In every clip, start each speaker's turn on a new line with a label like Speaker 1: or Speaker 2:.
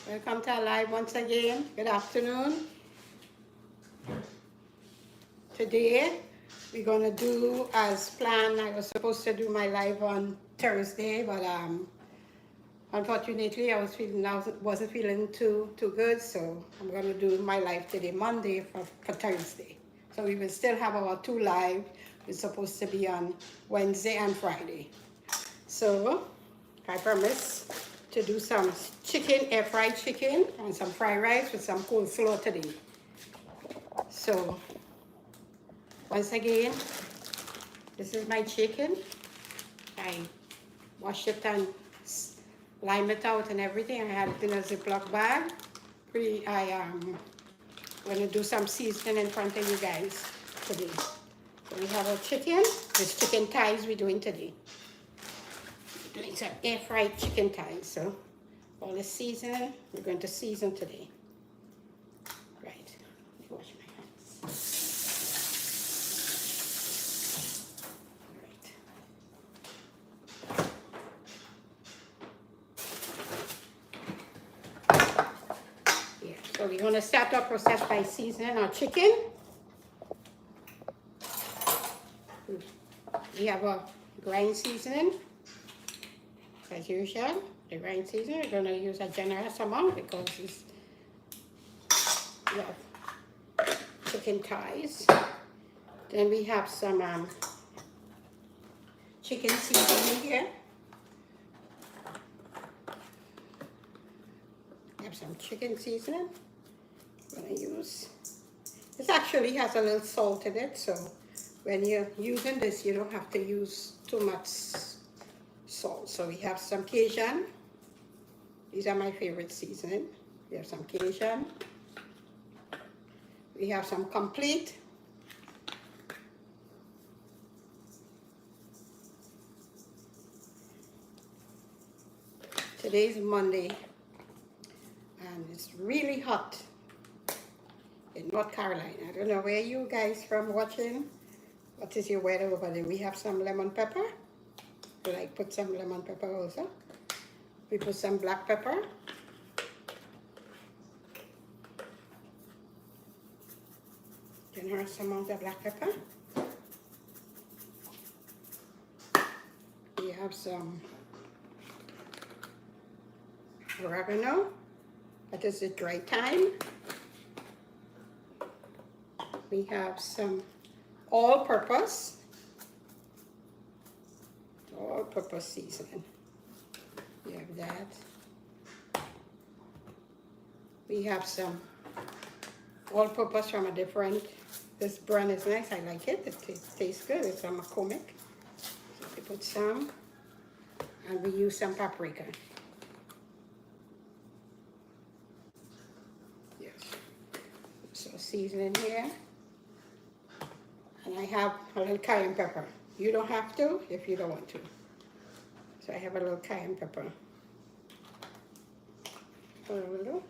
Speaker 1: Welcome to our live once again. Good afternoon. Today we're gonna do as planned. I was supposed to do my live on Thursday, but unfortunately I wasn't feeling too good, so I'm gonna do my live today, Monday for Thursday. So we will still have our two live. It's supposed to be on Wednesday and Friday. So I promise to do some chicken, air fried chicken, and some fried rice with some coleslaw today. So once again, this is my chicken. I washed it and lime it out and everything. I had it in a Ziploc bag. I'm gonna do some seasoning in front of you guys today. So we have our chicken. This chicken thighs we're doing today. Doing some air fried chicken thighs. So all the seasoning we're going to season today. Right. Let me wash my hands. So we're going to start our process by seasoning our chicken. We have a grind seasoning, as usual. The grind seasoning, we're going to use a generous amount because we have chicken thighs. Then we have some chicken seasoning here. We have some chicken seasoning. I'm going to use. This actually has a little salt in it, so when you're using this, you don't have to use too much salt. So we have some Cajun. These are my favorite seasoning. We have some Cajun. We have some complete. Today's Monday, and it's really hot in North Carolina. I don't know where you guys from watching. What is your weather over there? We have some lemon pepper. Like put some lemon pepper also. We put some black pepper. Generous amount of black pepper. We have some oregano. That is the dry thyme. We have some all-purpose seasoning. We have that. We have some all-purpose from a different. This brand is nice. I like it. It tastes good. It's from McCormick. So we put some, and we use some paprika. Yes. So seasoning here. And I have a little cayenne pepper. You don't have to if you don't want to. So I have a little cayenne pepper. Put a little.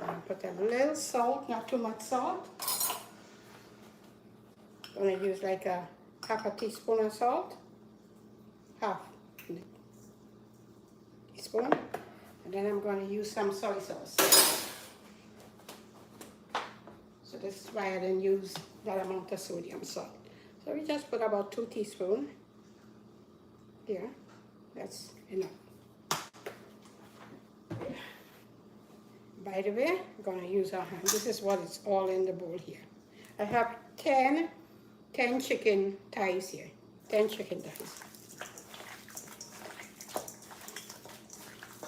Speaker 1: And put a little salt, not too much salt. I'm going to use like a half a teaspoon of salt. Half teaspoon. And then I'm going to use some soy sauce. So this is why I didn't use that amount of sodium salt. So we just put about 2 teaspoons. Here, that's enough. By the way, I'm going to use our hand. This is what is all in the bowl here. I have 10 chicken thighs here. 10 chicken thighs.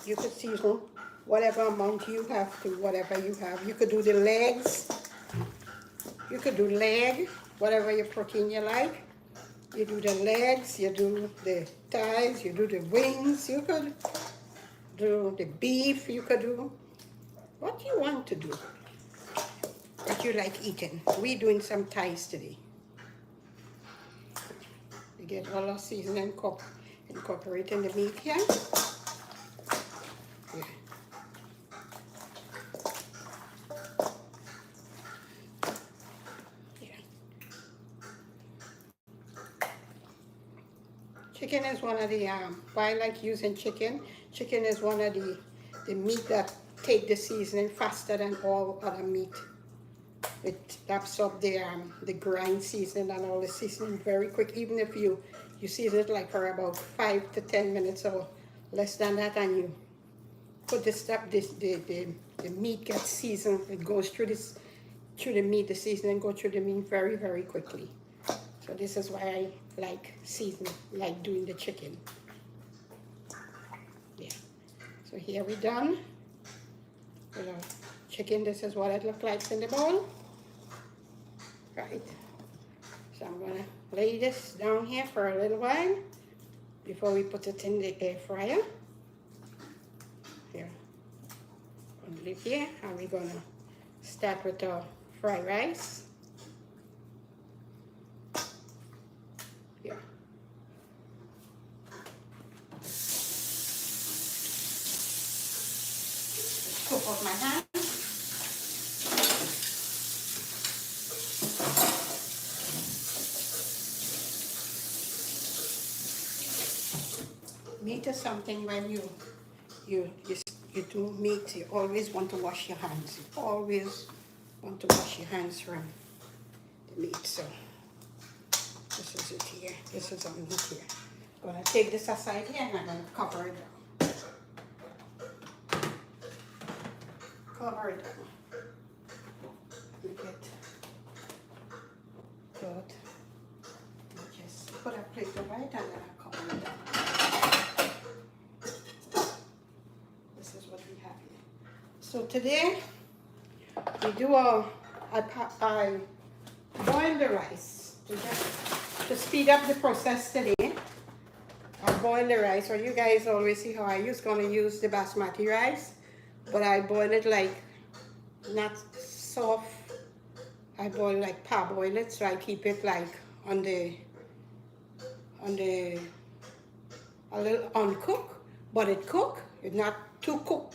Speaker 1: You could season whatever amount you have to whatever you have. You could do the legs. You could do leg, whatever your protein you like. You do the legs, you do the thighs, you do the wings, you could do the beef, you could do what you want to do, what you like eating. We're doing some thighs today. We get all our seasoning incorporating the meat here. Yeah. Chicken is one of the, why I like using chicken. Chicken is one of the meat that take the seasoning faster than all other meat. It absorbs the grind seasoning and all the seasoning very quick. Even if you season it like for about 5 to 10 minutes or less than that, and you put the stuff, the meat gets seasoned. It goes through the meat, the seasoning go through the meat very, very quickly. So this is why I like seasoning, like doing the chicken. Yeah. So here we're done with our chicken. This is what it looks like in the bowl. Right. So I'm gonna lay this down here for a little while before we put it in the air fryer. Here. Put it here, and we're gonna start with our fried rice. Here. Scoop out my hand. Meat is something when you do meat, you always want to wash your hands. You always want to wash your hands from the meat. So this is it here. This is on meat here. I'm gonna take this aside here and I'm gonna cover it down. Cover it down. Make it good. Just put a plate right and then I'll cover it down. So today we do I boil the rice to speed up the process today. I boil the rice. So you guys always see how I gonna use the basmati rice, but I boil it like not soft. I boil like parboil it, so I keep it like on the a little uncooked, but it cook. It's not too cooked.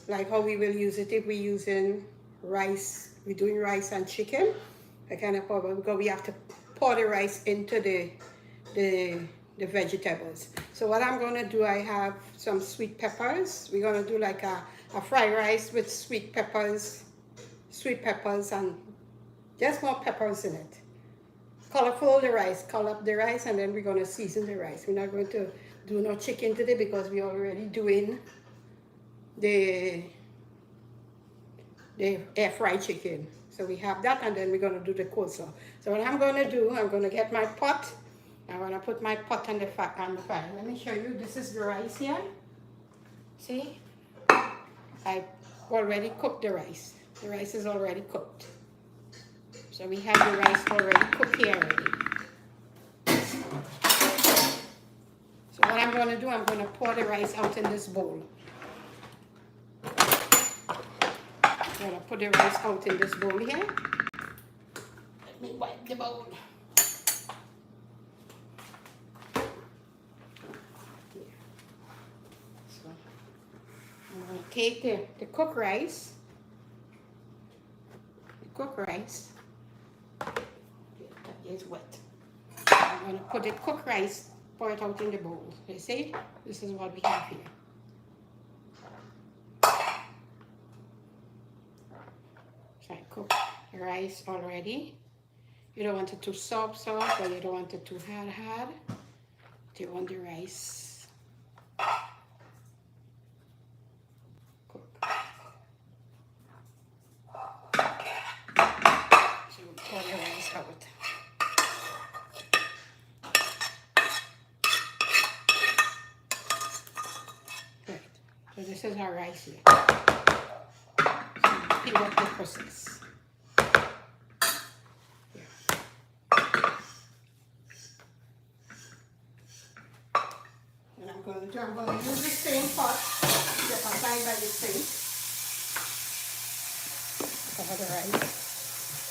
Speaker 1: Like how we will use it if we're using rice, we're doing rice and chicken. I kind of pour, because we have to pour the rice into the vegetables. So what I'm gonna do, I have some sweet peppers. We're gonna do like a fried rice with sweet peppers and just more peppers in it. Color up the rice, and then we're gonna season the rice. We're not going to do no chicken today because we're already doing the air fried chicken. So we have that, and then we're gonna do the coleslaw. So what I'm gonna do, I'm gonna get my pot. I'm gonna put my pot on the fire. Let me show you. This is the rice here. See, I already cooked the rice. The rice is already cooked. So we have the rice already cooked here already. So what I'm gonna do, I'm gonna pour the rice out in this bowl. I'm gonna put the rice out in this bowl here. Let me wipe the bowl. So I'm gonna take the cooked rice. That is wet. I'm gonna put the cooked rice, pour it out in the bowl. You see? This is what we have here. So I cooked the rice already. You don't want it too soft, but you don't want it too hard. You want the rice cooked. So we'll pour the rice out. Right. So this is our rice here. So speed up the process. I'm going to use the same pot that I find by the sink. Cover the rice.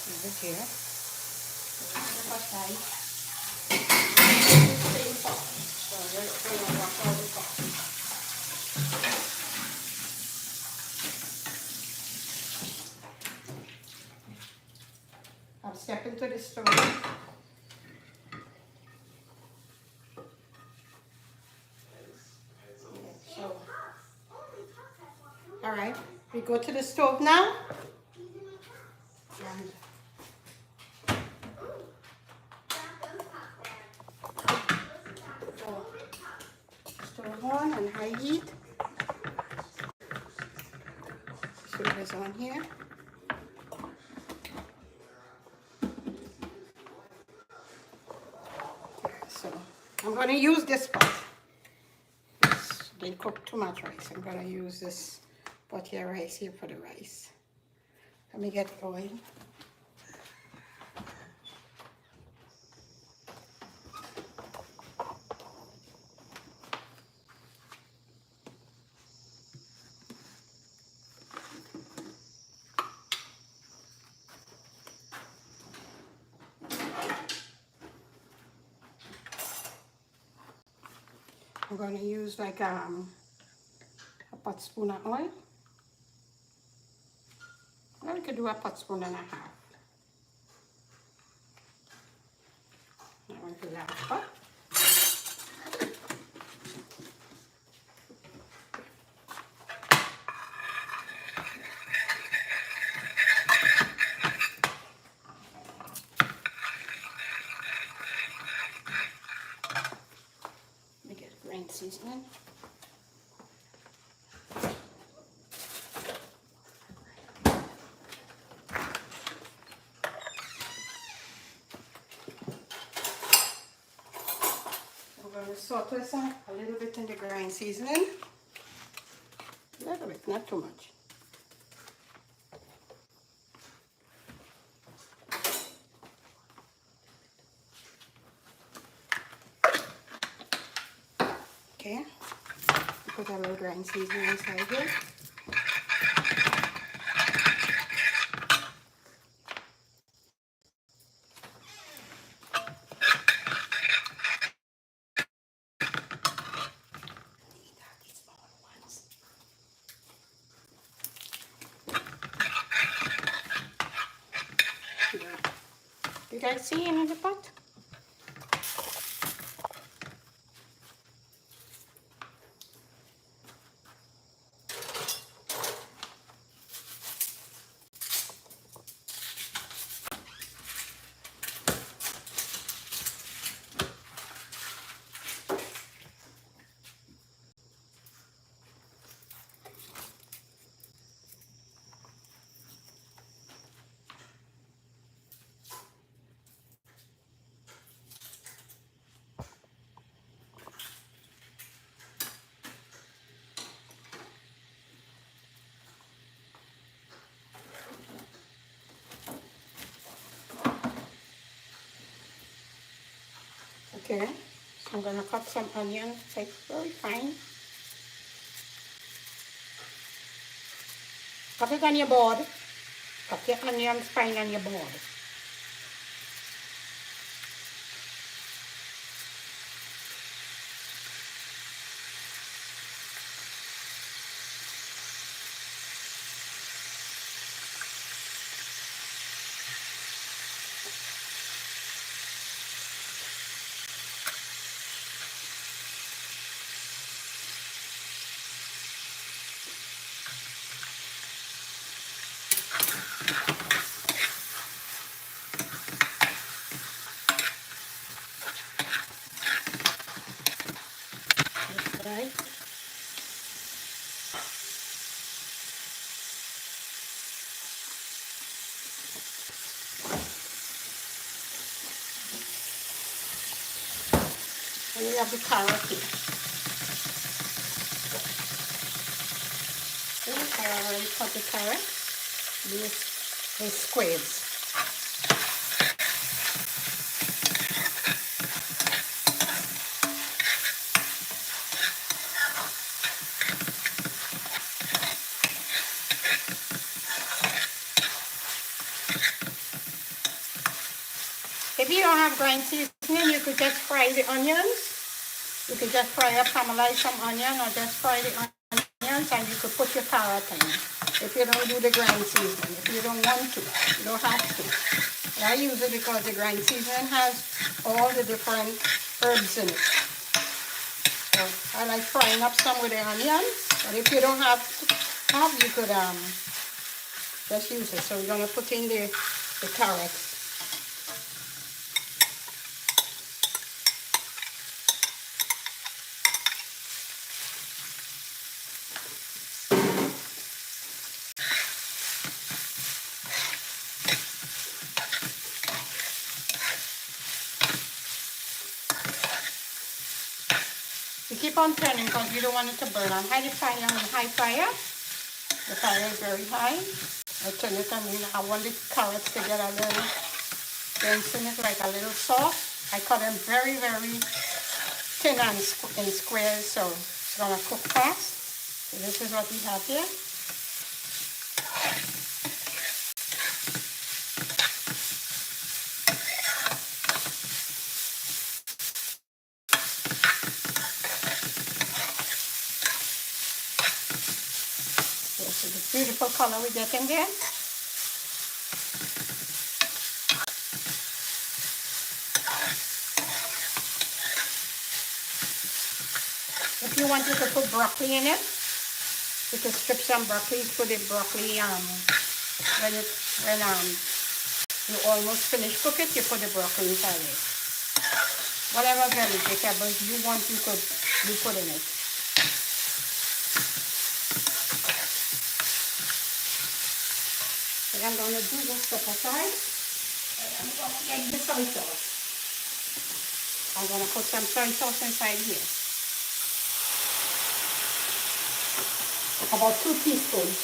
Speaker 1: Use it here. The pot side. The same pot. So you're going to wash all the pot. I'll step into the stove. So We go to the stove now. And stove on and high heat. Sugar's on here. So I'm going to use this pot. They cook too much rice. I'm going to use this pot here rice here for the rice. Let me get oil. I'm going to use like a pot spoon of oil. Well, we could do a pot spoon and a half. I want to do that pot. Let me get grain seasoning. I'm going to saute some a little bit in the grain seasoning. A little bit, not too much. Okay, put a little grain seasoning inside here. You guys see any of the pot? Okay, so I'm going to cut some onion, like very fine. Cut it on your board. Cut your onions fine on your board. Right. And we have the carrot here. Okay, I already cut the carrot. These squares. If you don't have grain seasoning, you could just fry the onions. You could just fry up, caramelize some onion, or just fry the onions, and you could put your carrot in. If you don't do the grain seasoning, if you don't want to, you don't have to. And I use it because the grain seasoning has all the different herbs in it. So I like frying up some with the onions, but if you don't have have, you could just use it. So we're gonna put in the carrots. You keep on turning because you don't want it to burn on high fire. On high fire, the fire is very high. I turn it on. I want the carrots to get a little dense in it, like a little soft. I cut them very, very thin and in squares, so it's gonna cook fast. So this is what we have here. This is the beautiful color we get in there. If you want, you could put broccoli in it. You could strip some broccoli, put the broccoli when you almost finish cook it, you put the broccoli inside it. Whatever vegetables you want, you put in it. And I'm going to do this step aside. And I'm going to get the soy sauce. I'm going to put some soy sauce inside here. About 2 teaspoons.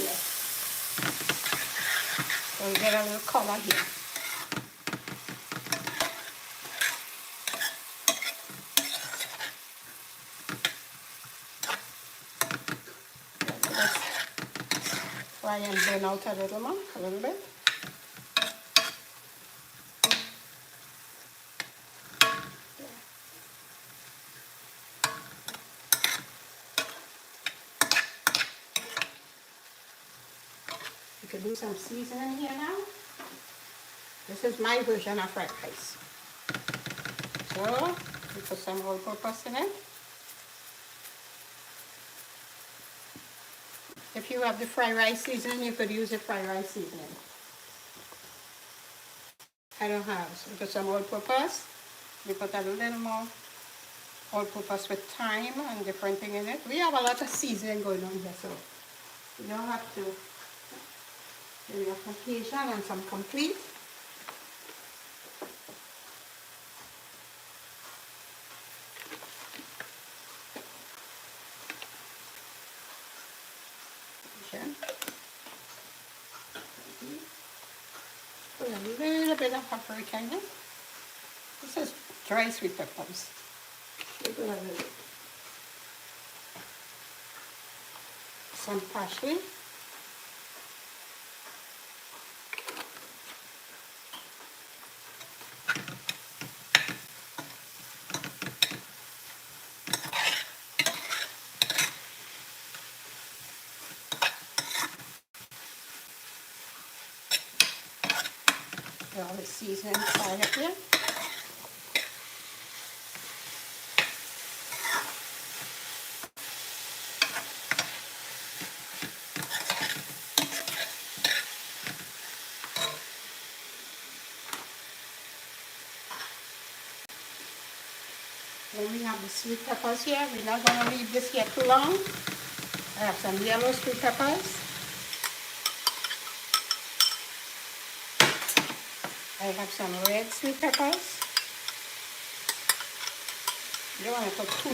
Speaker 1: Yes. So we get a little color here. Let's try and burn out a little bit. You can do some seasoning here now. This is my version of fried rice. So, we put some all-purpose in it. If you have the fried rice seasoning, you could use the fried rice seasoning. I don't have, so we put some all-purpose. We put a little more all-purpose with thyme and different thing in it. We have a lot of seasoning going on here, so you don't have to. Maybe a Caucasian and some complete. Okay. Put a little bit of paprika in it. This is dry sweet peppers. Some parsley. All the seasoning inside of here. Then we have the sweet peppers here. We're not going to leave this here too long. I have some yellow sweet peppers. I have some red sweet peppers. You don't want to put too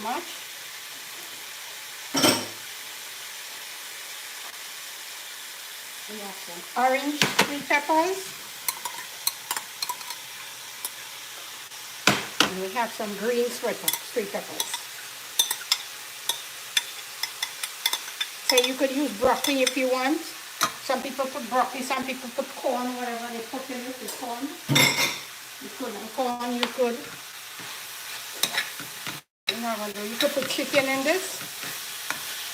Speaker 1: much. We have some orange sweet peppers. And we have some green sweet peppers. So you could use broccoli if you want. Some people put broccoli, some people put corn, whatever they put in it, the corn. You could. You're not going to do. You could put chicken in this.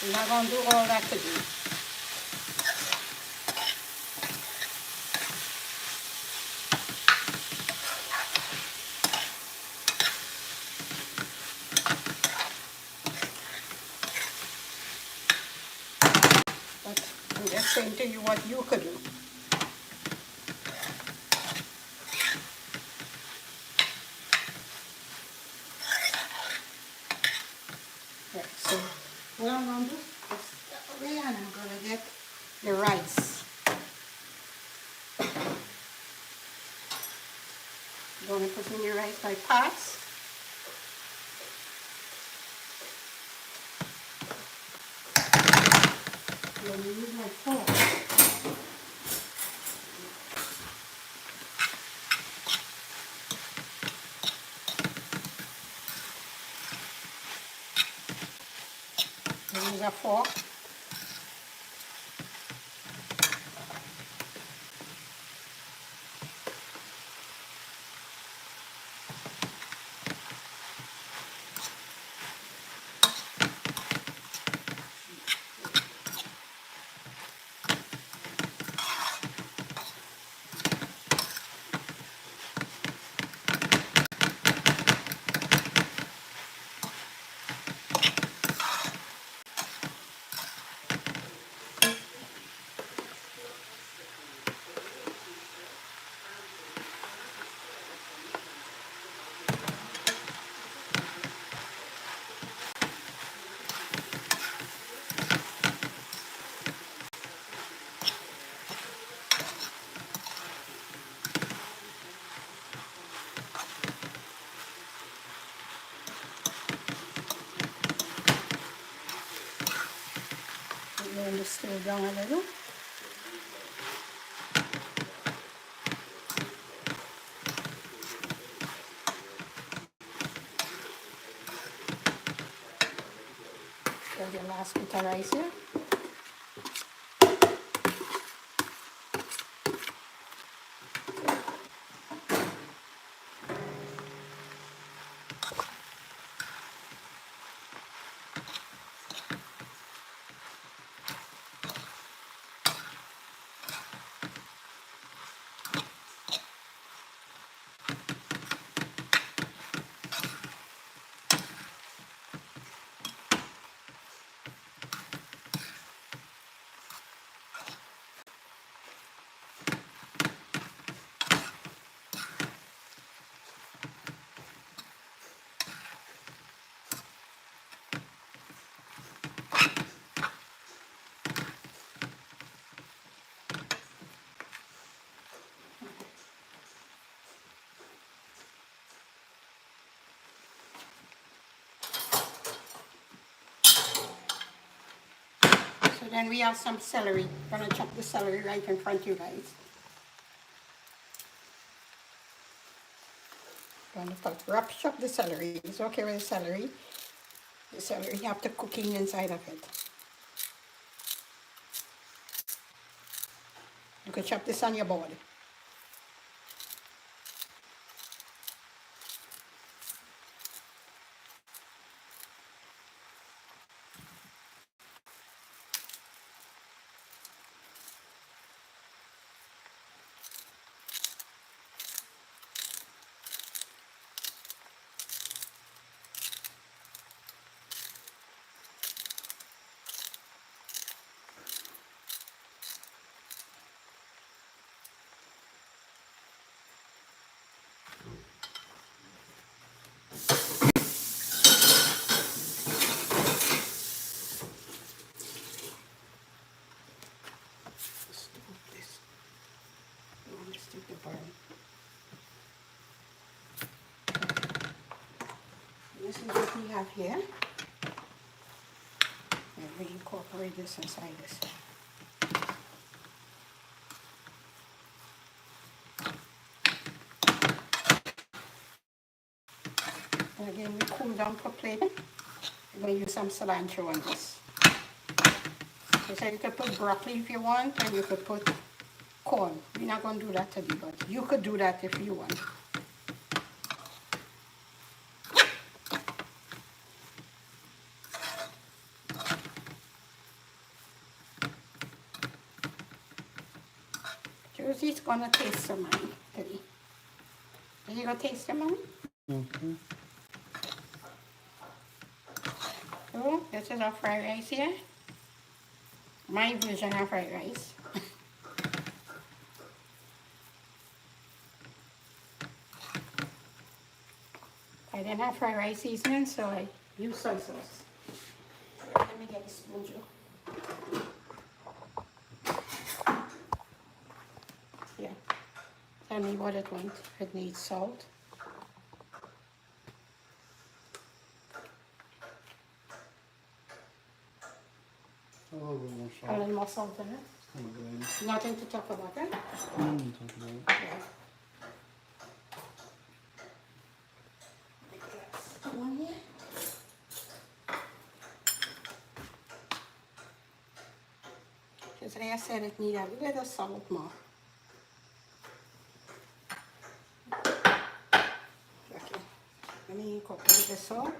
Speaker 1: You're not going to do all that today. saying to you what you could do. Right, so what I'm going to do is step away and I'm going to get the rice. I'm going to put in the rice by parts. I'm going to use my fork. Use a fork. I'm going to stir down a little. There's the last bit of rice here. So then we have some celery. I'm going to chop the celery right in front of you guys. I'm going to wrap chop the celery. It's okay with the celery. The celery, you have the cooking inside of it. You can chop this on your board. This is what we have here. And we incorporate this inside this. And again, we cool down for plating. We're going to use some cilantro on this. So you could put broccoli if you want, and you could put corn. We're not going to do that today, but you could do that if you want. Josie's going to taste some mine today. Are you going to taste some mine? Mm-hmm. So, this is our fried rice here. my version of fried rice. I didn't have fried rice seasoning, so I used soy sauce. Let me get a spoon, Joe. Yeah. Tell me what it wants. It needs salt.
Speaker 2: A little bit more
Speaker 1: A
Speaker 2: salt.
Speaker 1: little more salt in it.
Speaker 2: Kind of bland.
Speaker 1: Nothing to talk about, eh?
Speaker 2: Talk about it.
Speaker 1: Yeah. One here. Just like I said, it needs a little salt more. Okay. Let me cook with the salt.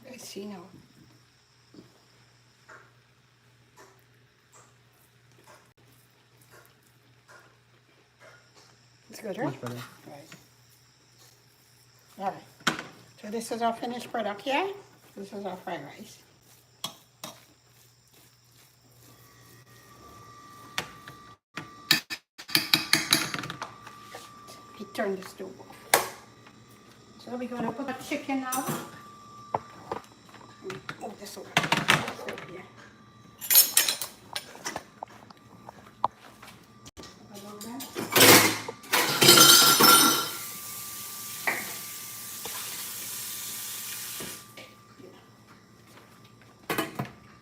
Speaker 1: Let's see now. It's good, right?
Speaker 2: Much better.
Speaker 1: Right. All right. So this is our finished product here. This is our fried rice. He turned the stove off. So we're gonna put the chicken now. Move this over. Here. Along that.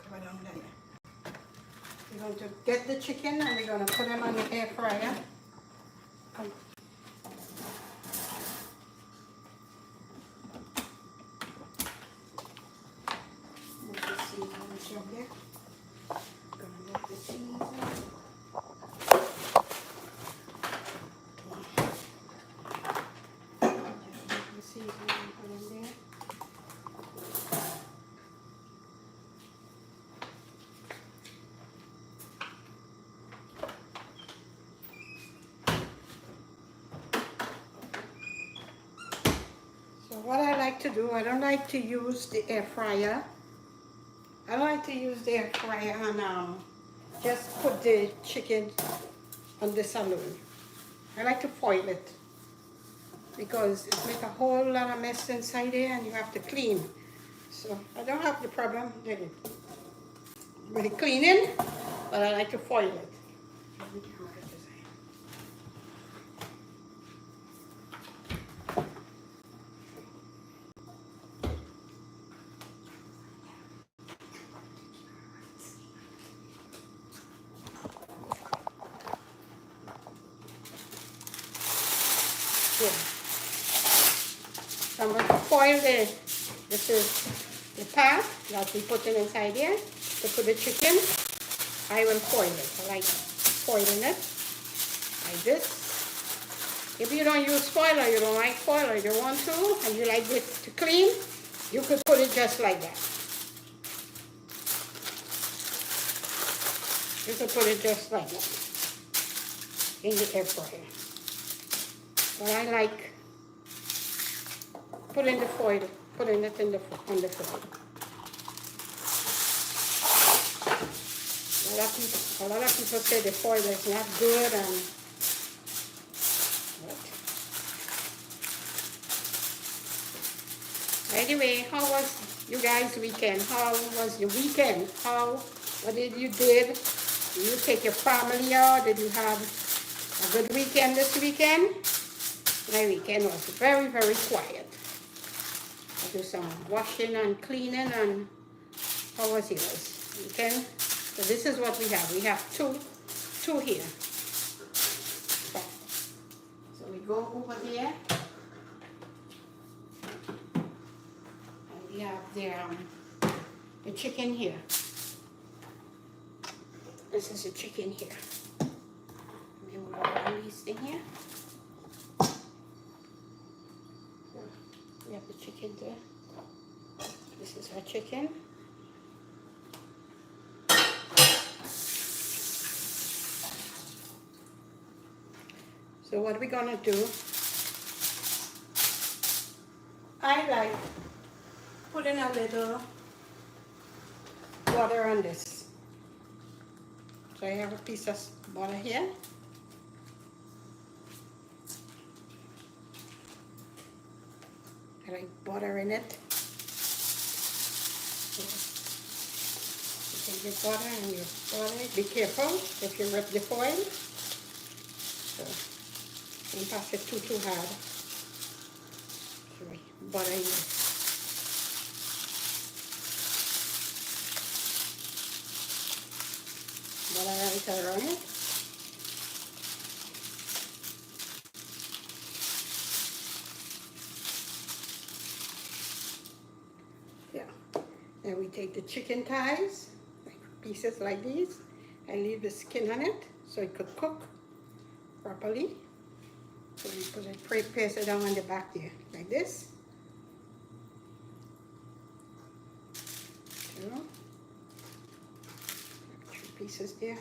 Speaker 1: Cover down there. We're going to get the chicken and we're going to put them on the air fryer. Come. Move the seasoning up there. Gonna move the seasoning. Just move the seasoning and put in there. So what I like to do, I don't like to use the air fryer. I like to use the air fryer and just put the chicken on the alone. I like to foil it because it makes a whole lot of mess inside there and you have to clean. So I don't have the problem with the cleaning, but I like to foil it. Yeah. So I'm going to foil this is the pan that we put in inside here to put the chicken. I will foil it. I like foiling it like this. If you don't use foil or you don't like foil or you want to and you like it to clean, you could put it just like that. You could put it just like that in the air fryer. But I like putting the foil, putting it in on the foil. A lot of people say the foil is not good and what. Anyway, how was you guys' weekend? How was your weekend? What did you did? Did you take your family out? Did you have a good weekend this weekend? My weekend was very, very quiet. I do some washing and cleaning and how was yours? Weekend? So this is what we have. We have two here. go over there and we have the chicken here. This is the chicken here. We will all these in here. We have the chicken there. This is our chicken. So what we're gonna do, I like putting a little butter on this. So I have a piece of butter here. I like butter in it. So you take your butter and you butter it. Be careful if you rip the foil. So don't pass it too hard. So butter in it. Butter right around it. Yeah. Then we take the chicken thighs, like pieces like these, and leave the skin on it so it could cook properly. So we put it, place it down on the back there, like this. Two. 3 pieces there.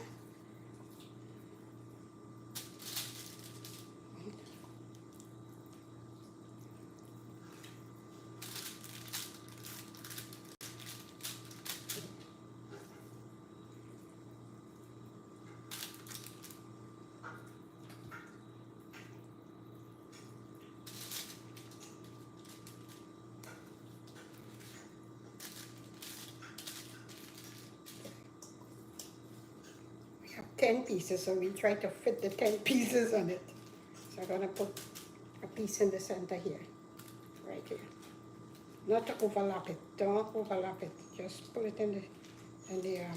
Speaker 1: We have 10 pieces, so we try to fit the 10 pieces on it. So I'm gonna put a piece in the center here, right here. Not to overlap it, don't overlap it. Just put it in the here.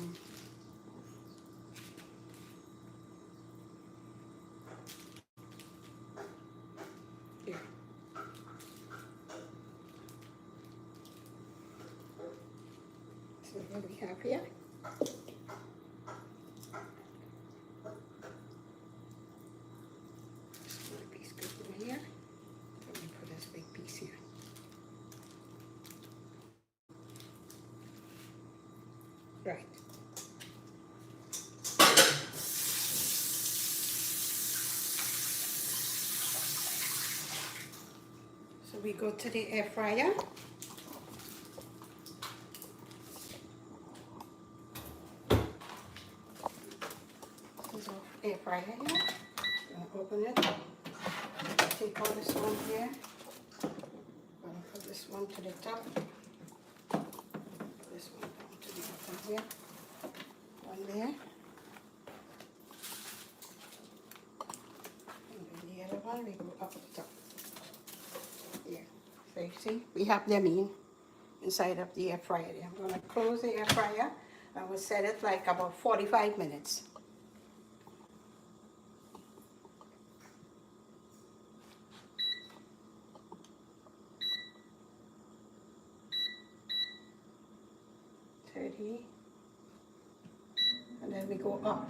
Speaker 1: So what we have here. Just put a piece good over here. Let me put this big piece here. Right. So we go to the air fryer. This is our air fryer here. Gonna open it. Take out this one here. Gonna put this one to the top. This one down to the bottom here. One there. And then the other one we go up the top. Here. So you see, we have them inside of the air fryer there. I'm gonna close the air fryer and we'll set it like about 45 minutes. And then we go up.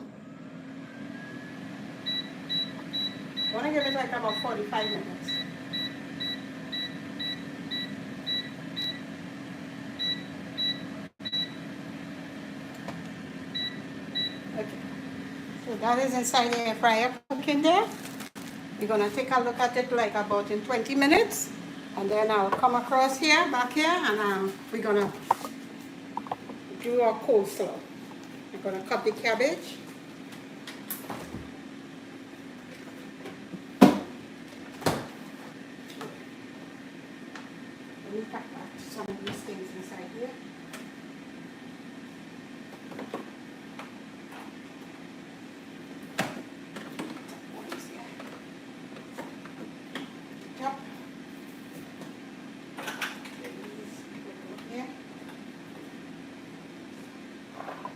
Speaker 1: I want to give it like about 45 minutes. Okay, so that is inside the air fryer cooking there. We're gonna take a look at it like about in 20 minutes. And then I'll come across here, back here, and we're gonna do our coleslaw. I'm gonna cut the cabbage. Let me pack back some of these things inside here. Yep. Here.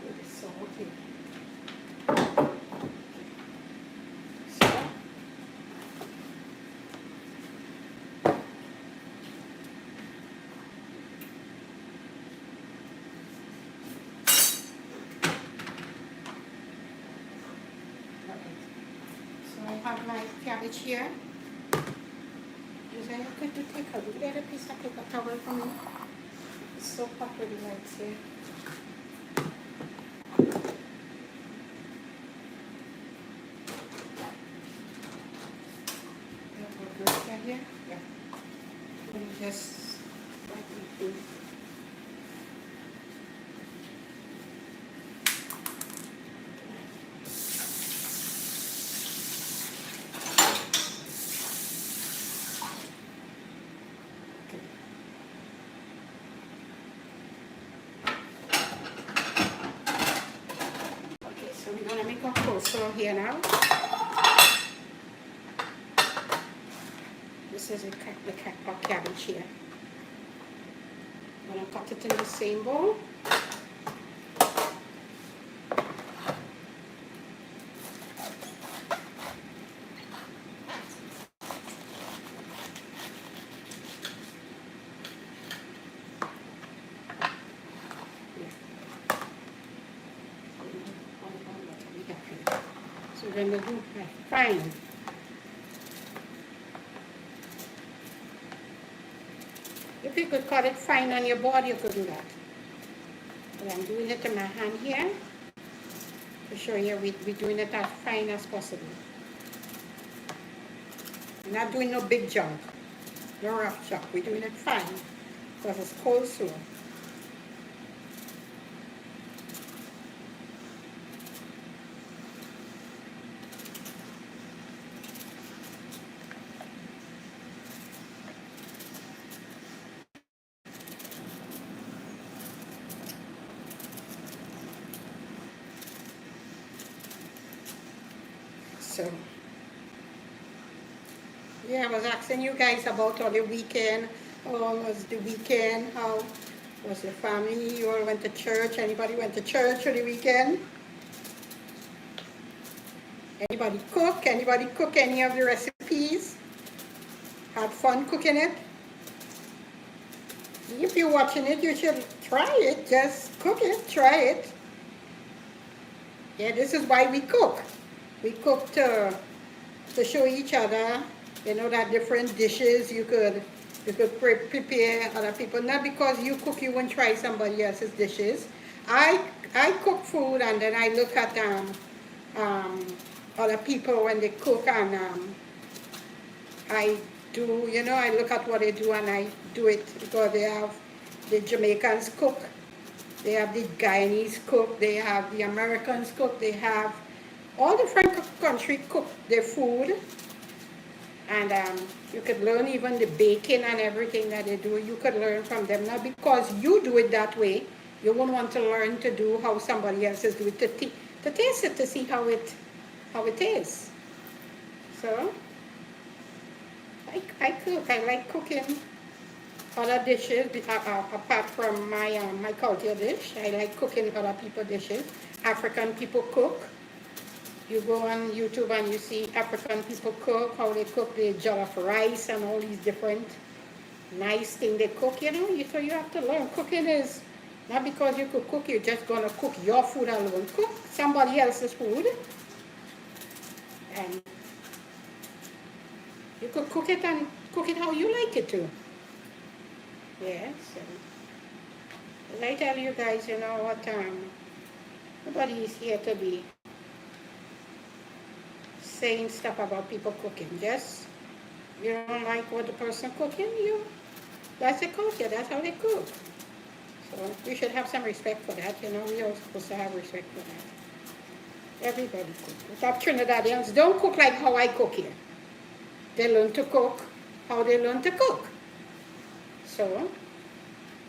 Speaker 1: With the salt here. So, have my cabbage here. Is I going to take a little piece of paper towel for me? It's so hot with the lights here. Here? Yeah. Let me just wipe my food. Okay, so we're gonna make a coleslaw here now. This is our cabbage here. I'm gonna cut it in the same bowl. So we're gonna do fine. If you could cut it fine on your board, you could do that. But I'm doing it in my hand here to show you we're doing it as fine as possible. We're not doing no big junk, no rough chop. We're doing it fine because it's coleslaw. So, yeah, I was asking you guys about all the weekend. How was the weekend? How was your family? You all went to church? Anybody went to church for the weekend? Anybody cook? Anybody cook any of the recipes? Had fun cooking it? If you're watching it, you should try it. Just cook it, try it. Yeah, this is why we cook. We cook to show each other, you know, that different dishes you could prepare other people. Not because you cook, you won't try somebody else's dishes. I cook food and then I look at other people when they cook, and I do, you know, I look at what they do and I do it, because they have the Jamaicans cook, they have the Guyanese cook, they have the Americans cook, they have all different countries cook their food, and you could learn even the baking and everything that they do. You could learn from them. Not because you do it that way, you won't want to learn to do how somebody else is doing it, to taste it, to see how it is. So I cook. I like cooking other dishes apart from my culture dish. I like cooking other people's dishes. African people cook. You go on YouTube and you see African people cook, how they cook the jollof rice and all these different nice things they cook, you know. So you have to learn. Cooking is not because you could cook, you're just going to cook your food alone. Cook somebody else's food. And you could cook it and cook it how you like it to. Yes. As I tell you guys, you know what, nobody is here to be saying stuff about people cooking. Just, you don't like what the person cooking, that's the culture, that's how they cook. So we should have some respect for that, you know. We are supposed to have respect for that. Everybody cooks. Top Trinidadians don't cook like how I cook here. They learn to cook how they learn to cook. So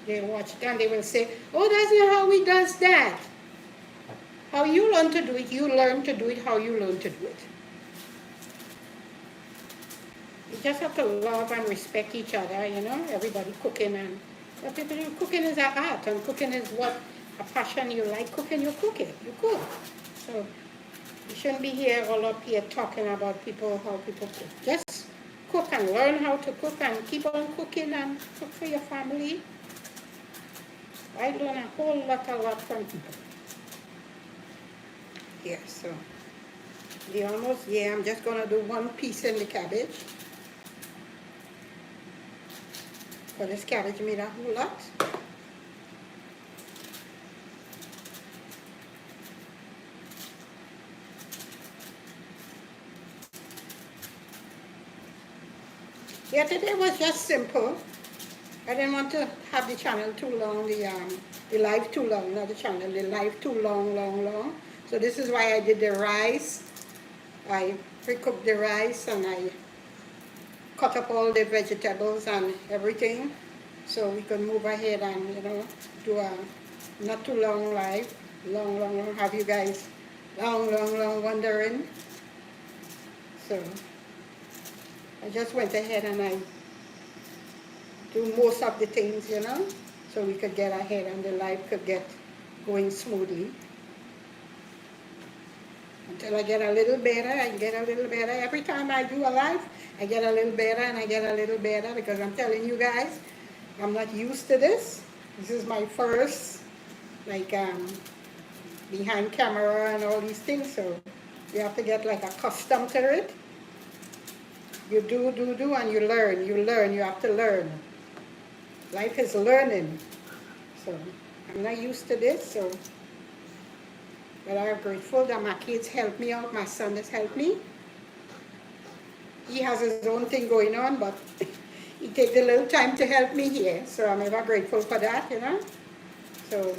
Speaker 1: they watch it and they will say, oh, that's not how we does that. How you learn to do it, you learn to do it how you learn to do it. You just have to love and respect each other, you know, everybody cooking. And what people do, cooking is an art, and cooking is what a passion you like cooking, you cook it, you cook. So you shouldn't be here all up here talking about people, how people cook. Just cook and learn how to cook and keep on cooking and cook for your family. I learn a whole lot from people. Yeah, so We almost, yeah, I'm just gonna do one piece in the cabbage. For this cabbage made a whole lot. Yeah, today was just simple. I didn't want to have the channel too long, the live too long, not the channel, the live too long. So this is why I did the rice. I pre-cooked the rice and I cut up all the vegetables and everything so we could move ahead and, you know, do a not too long live, long, have you guys long wondering. So I just went ahead and I do most of the things, you know, so we could get ahead and the life could get going smoothly. Until I get a little better, I get a little better. Every time I do a live, I get a little better and I get a little better because I'm telling you guys, I'm not used to this. This is my first, like, behind camera and all these things, so you have to get like accustomed to it. You do, and you learn, you have to learn. Life is learning. So I'm not used to this, so but I'm grateful that my kids help me out. My son has helped me. He has his own thing going on, but he takes a little time to help me here. So I'm ever grateful for that, you know. So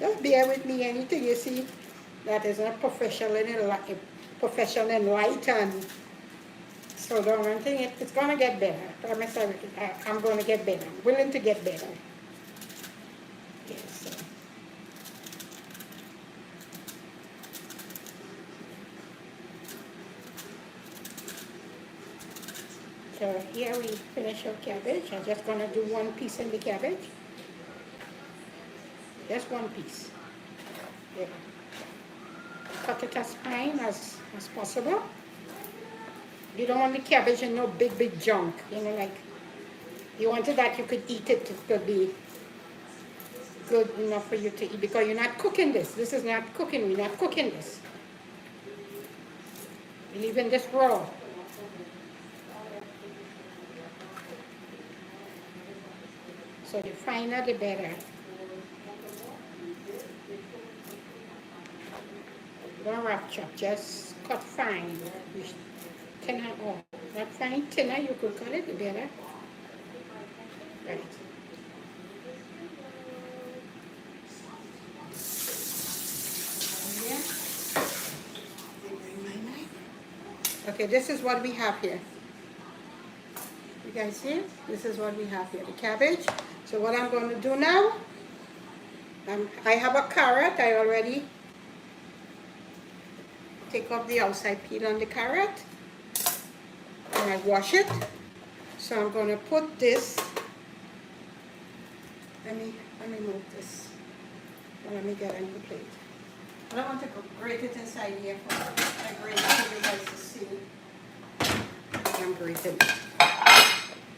Speaker 1: just bear with me. Anything you see that is not professional in light, and so don't think it's going to get better. I promise I'm going to get better. I'm willing to get better. Yes. So here we finish our cabbage. I'm just going to do one piece in the cabbage. Just one piece. Yeah. Cut it as fine as possible. You don't want the cabbage in no big junk. You know, like, you want it that you could eat it. It could be good enough for you to eat because you're not cooking this. This is not cooking. We're not cooking this. We're leaving this raw. So the finer the better. Don't rough chop, just cut fine. Thinner or not fine, thinner you could cut it, the better. Right. Okay, this is what we have here. You guys see? This is what we have here, the cabbage. So what I'm going to do now, I have a carrot. I already take off the outside peel on the carrot and I wash it. So I'm going to put this, let me move this. Let me get on the plate. I don't want to grate it inside here. I grate it for you guys to see. I'm grating it.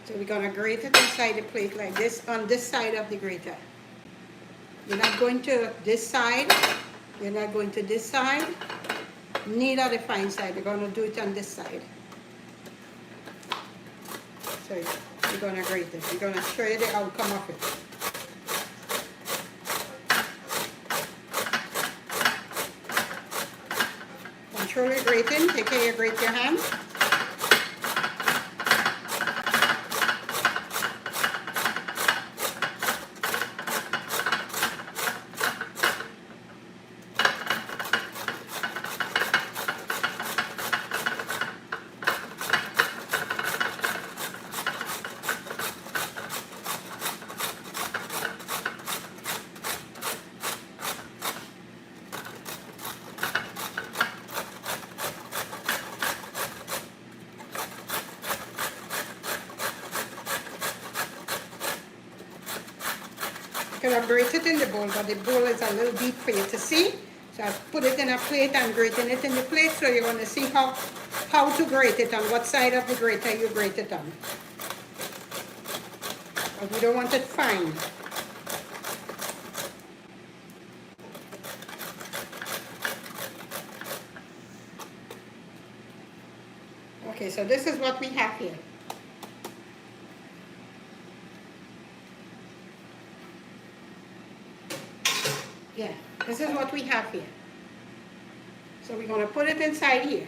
Speaker 1: So we're going to grate it inside the plate like this, on this side of the grater. You're not going to this side. You're not going to this side. Neither the fine side. You're going to do it on this side. So you're going to grate it. You're going to show you the outcome of it. Control your grating. Take care, you grate your hand. Because I grate it in the bowl, but the bowl is a little deep for you to see. So I put it in a plate and grating it in the plate, so you're going to see how to grate it, on what side of the grater you grate it on. But we don't want it fine. Okay, so this is what we have here. Yeah, this is what we have here. So we're going to put it inside here.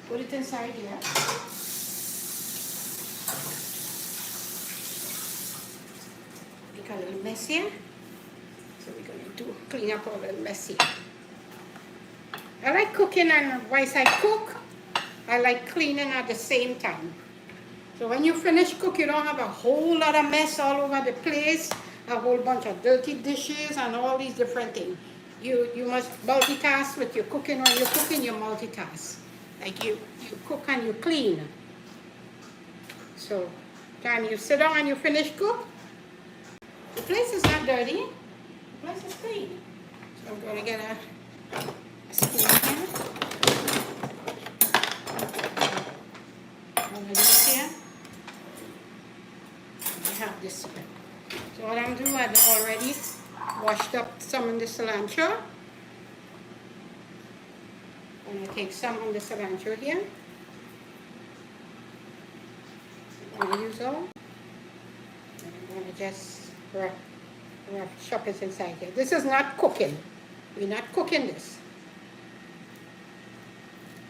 Speaker 1: Put it inside here. It got a little messier. So we're going to clean up all the mess here. I like cooking, and once I cook, I like cleaning at the same time. So when you finish cook, you don't have a whole lot of mess all over the place, a whole bunch of dirty dishes and all these different things. You must multitask with your cooking. When you're cooking, you multitask. Like you cook and you clean. So time you sit down and you finish cook, the place is not dirty, the place is clean. So I'm going to get a spoon here. I'm going to use here. I have this here. So what I'm doing, I've already washed up some of the cilantro. I'm going to take some of the cilantro here. I'm going to use all. And I'm going to just chop it inside here. This is not cooking. We're not cooking this.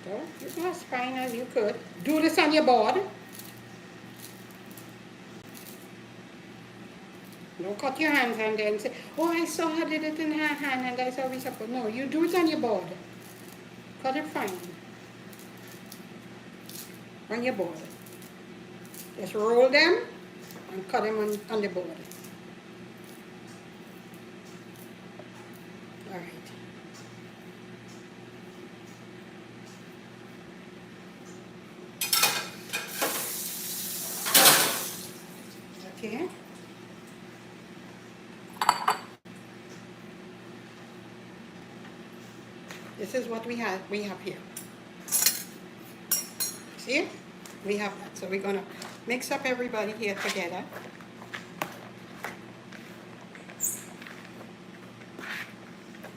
Speaker 1: So you can as fine as you could. Do this on your board. Don't cut your hands and then say, oh, I saw her did it in her hand and that's how we supposed. No, you do it on your board. Cut it fine. On your board. Just roll them and cut them on the board. All right. Okay. This is what we have here. See? We have that. So we're gonna mix up everybody here together.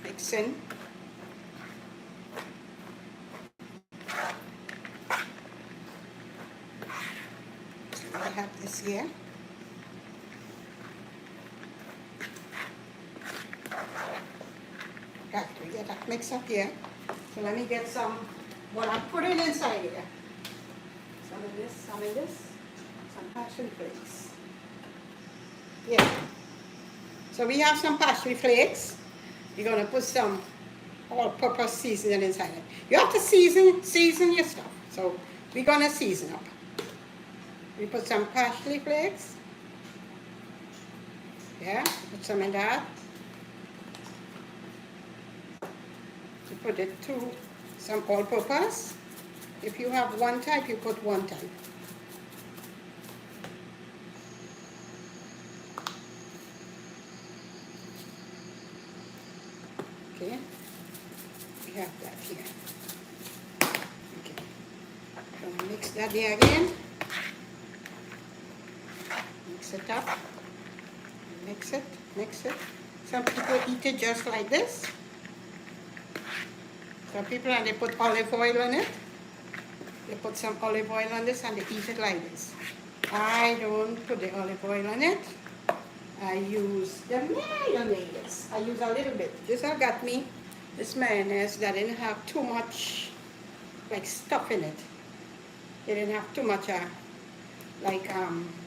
Speaker 1: Mix in. So I have this here. Right, we get that mix up here. So let me get some, what I'm putting inside here. Some of this, some passion flakes. Yeah. So we have some passion flakes. You're gonna put some all-purpose seasoning inside it. You have to season your stuff. So we're gonna season up. We put some parsley flakes. Yeah, put some in that. You put it to some all-purpose. If you have one type, you put one type. Okay, we have that here. Okay, gonna mix that there again. Mix it up. Mix it, mix it. Some people eat it just like this. Some people, and they put olive oil on it. They put some olive oil on this and they eat it like this. I don't put the olive oil on it. I use the mayonnaise. I use a little bit. This I got me this mayonnaise that didn't have too much like stuff in it. It didn't have too much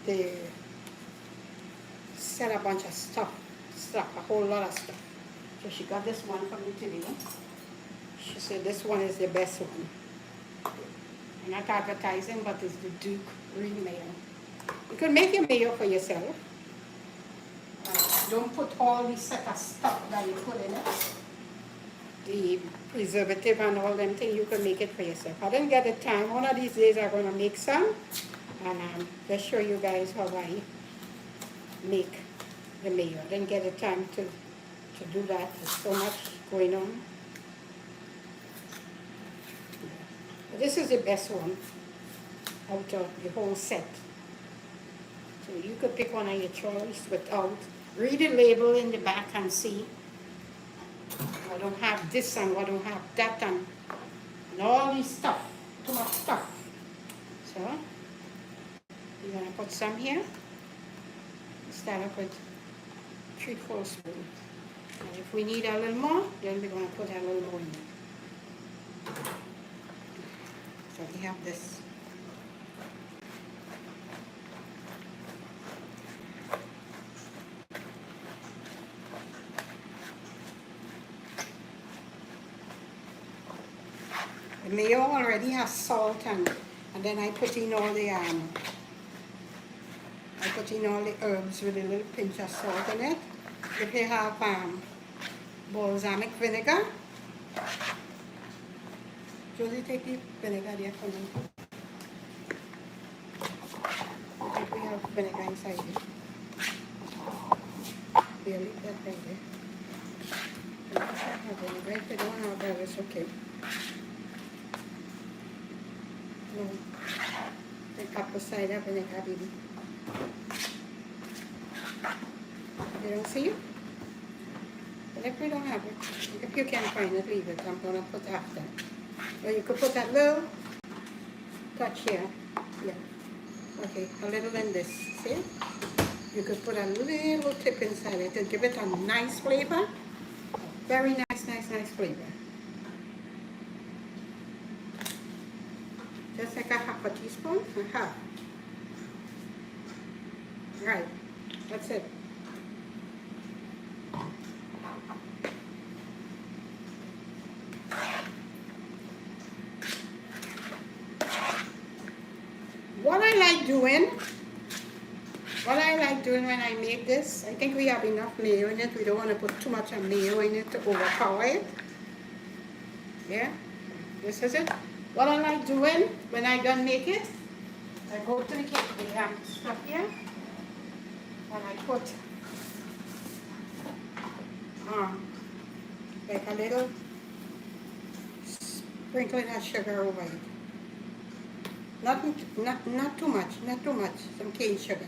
Speaker 1: they said a bunch of stuff, a whole lot of stuff. So she got this one for me today. She said this one is the best one. I'm not advertising, but it's the Duke Real Mayo. You can make your mayo for yourself. Don't put all the set of stuff that you put in it. The preservative and all them things, you can make it for yourself. I didn't get the time. One of these days I'm going to make some. And just show you guys how I make the mayo. I didn't get the time to do that. There's so much going on. This is the best one out of the whole set. So you could pick one of your choice without, read the label in the back and see. I don't have this and I don't have that and all these stuff, too much stuff. So we're gonna put some here. Start up with 3/4 spoon. And if we need a little more, then we're gonna put a little more in. So we have this. The mayo already has salt and then I put in all the herbs with a little pinch of salt in it. If you have balsamic vinegar, Josie, take the vinegar there for me. I think we have vinegar inside here. Really, that right there. Vinegar, if you don't have that, it's okay. No, the apple cider vinegar, baby. You don't see it? But if we don't have it, if you can't find it, leave it. I'm going to put after. Or you could put that little touch here. Yeah. Okay, a little in this. See? You could put a little tip inside it to give it a nice flavor. Very nice flavor. Just like a half a teaspoon. Half. Right. That's it. What I like doing when I make this, I think we have enough mayo in it. We don't want to put too much of mayo in it to overpower it. Yeah, this is it. What I like doing when I done make it, I go to the stuff here, and I put like a little sprinkling of sugar over it. Not too much, some cane sugar.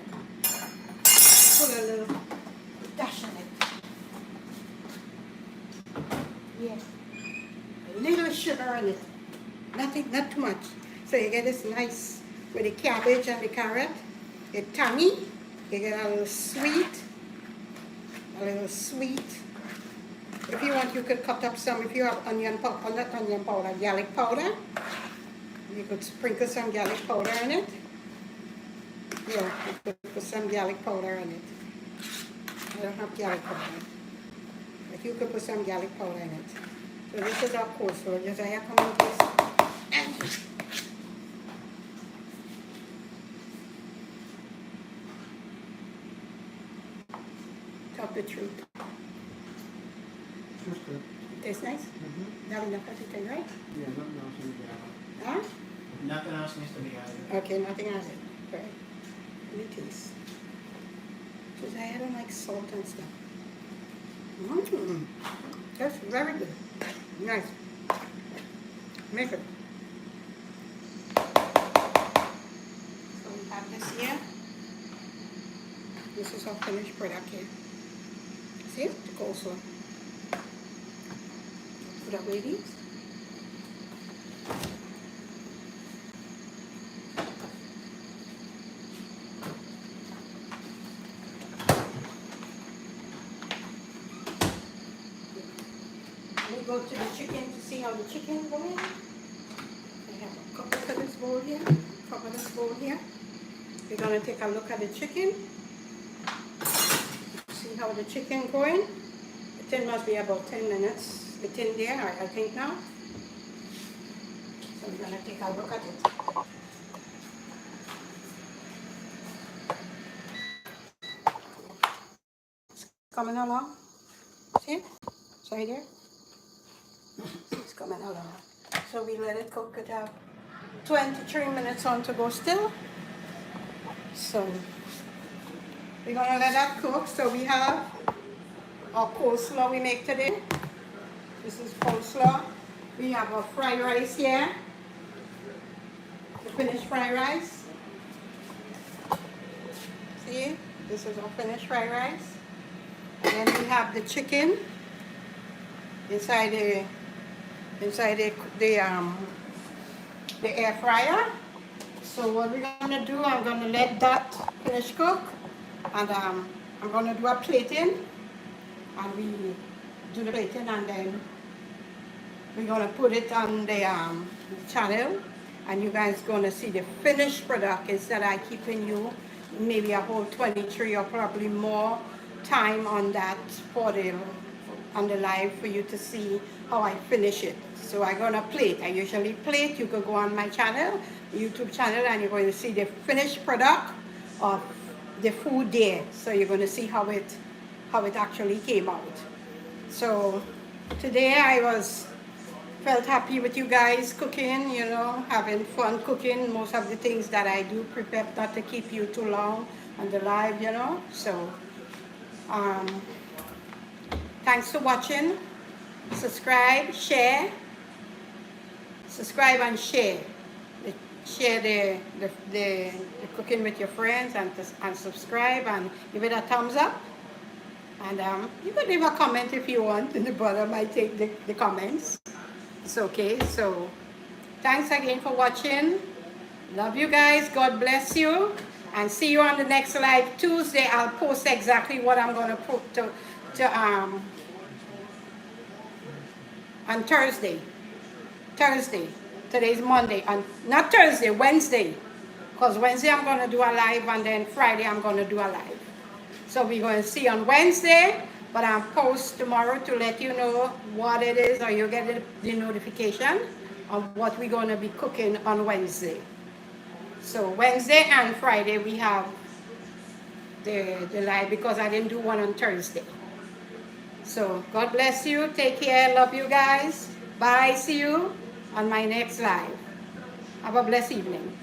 Speaker 1: Put a little dash in it. Yeah. A little sugar in it. Not too much. So you get this nice, with the cabbage and the carrot, it's tangy. You get a little sweet. If you want, you could cut up some, if you have onion powder, not onion powder, garlic powder. You could sprinkle some garlic powder in it. Yeah, you could put some garlic powder in it. I don't have garlic powder. But you could put some garlic powder in it. So this is our coleslaw. Just I come in this. Tell the truth.
Speaker 2: That's good.
Speaker 1: Tastes nice?
Speaker 2: Mm-hmm.
Speaker 1: Not enough everything, right?
Speaker 2: Yeah, nothing else in the
Speaker 1: Huh?
Speaker 3: Nothing else needs to be added.
Speaker 1: Okay, nothing else. Right. Let me taste. Because I don't like salt and stuff. That's very good. Nice. Make it. So we have this here. This is our finished product here. See it? The coleslaw. Put away these. We go to the chicken to see how the chicken is going. I have a cover for this bowl here. Cover this bowl here. We're gonna take a look at the chicken. See how the chicken going. The tin must be about 10 minutes. The tin there, I think now. So we're gonna take a look at it. It's coming along. See? It's right there. It's coming along. So we let it cook. It have 23 minutes on to go still. So we're gonna let that cook. So we have our coleslaw we make today. This is coleslaw. We have our fried rice here. The finished fried rice. See? This is our finished fried rice. And then we have the chicken. inside the air fryer. So what we're gonna do, I'm gonna let that finish cook, and I'm gonna do a plating, and we do the plating, and then we're gonna put it on the channel, and you guys gonna see the finished product instead of keeping you maybe a whole 23 or probably more time on that for the on the live for you to see how I finish it. So I'm gonna plate. I usually plate. You could go on my channel, YouTube channel, and you're going to see the finished product of the food there. So you're going to see how it actually came out. So today I felt happy with you guys cooking, you know, having fun cooking. Most of the things that I do prepare not to keep you too long on the live, you know. So thanks for watching. Subscribe, share. Subscribe and share. Share the cooking with your friends, and subscribe and give it a thumbs up. And you can leave a comment if you want, and the brother might take the comments. It's okay. So thanks again for watching. Love you guys. God bless you. And see you on the next live Tuesday. I'll post exactly what I'm going to put on Thursday. Today's Monday. Not Thursday, Wednesday. Because Wednesday I'm going to do a live, and then Friday I'm going to do a live. So we're going to see on Wednesday, but I'll post tomorrow to let you know what it is, or you'll get the notification of what we're going to be cooking on Wednesday. So Wednesday and Friday we have the live, because I didn't do one on Thursday. So God bless you. Take care. Love you guys. Bye. See you on my next live. Have a blessed evening.